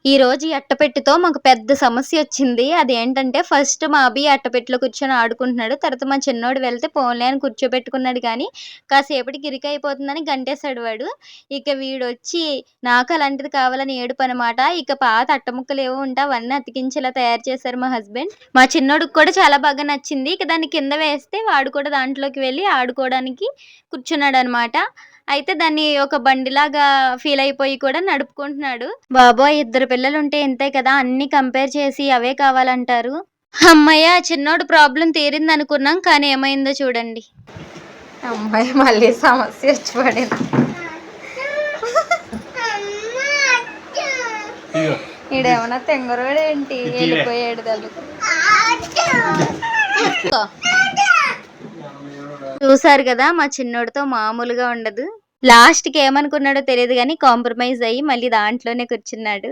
ఈ రోజు ఈ అట్టపెట్టెతో మాకు పెద్ద సమస్యొచ్చింది. అదేంటంటే ఫస్ట్ మా అభి అట్టపెట్టెలో కూర్చొని ఆడుకుంటున్నాడు. తర్వాత మా చిన్నోడు వెళ్తే పోన్లే అని కూర్చోబెట్టుకున్నాడు కానీ, కాసేపటికి ఇరుకైపోతుందని గంటేసాడు వాడు. ఇక వీడొచ్చి నాకు అలాంటిది కావాలని ఏడుపనమాట. ఇక పాత అట్టముక్కలేవో ఉంటే అవన్నీ అతికించేలా తయారు చేశారు మా హస్బెండ్. మా చిన్నోడికి కూడా చాలా బాగా నచ్చింది. ఇక దాన్ని కింద వేస్తే వాడు కూడా దాంట్లోకి వెళ్ళి ఆడుకోవడానికి కూర్చున్నాడనమాట. అయితే దాన్ని ఒక బండిలాగా ఫీలయిపోయి కూడా నడుపుకుంటున్నాడు. బాబోయ్! ఇద్దరు పిల్లలుంటే ఇంతే కదా! అన్నీ కంపేర్ చేసి అవే కావాలంటారు. హమ్మయ్య! చిన్నోడు ప్రాబ్లమ్ తీరిందనుకున్నాం. కానీ ఏమైందో చూడండి. అమ్మాయి మళ్ళీ సమస్య వచ్చి పడింది. ఈడేమన్నా తెంగరోడేంటి వెళ్ళిపోయాడు తల్లికి. చూసారు కదా మా చిన్నోడితో మామూలుగా ఉండదు. లాస్ట్‌కి ఏమనుకున్నాడో తెలీదు గానీ కాంప్రమైజ్ అయ్యి మళ్ళీ దాంట్లోనే కూర్చున్నాడు.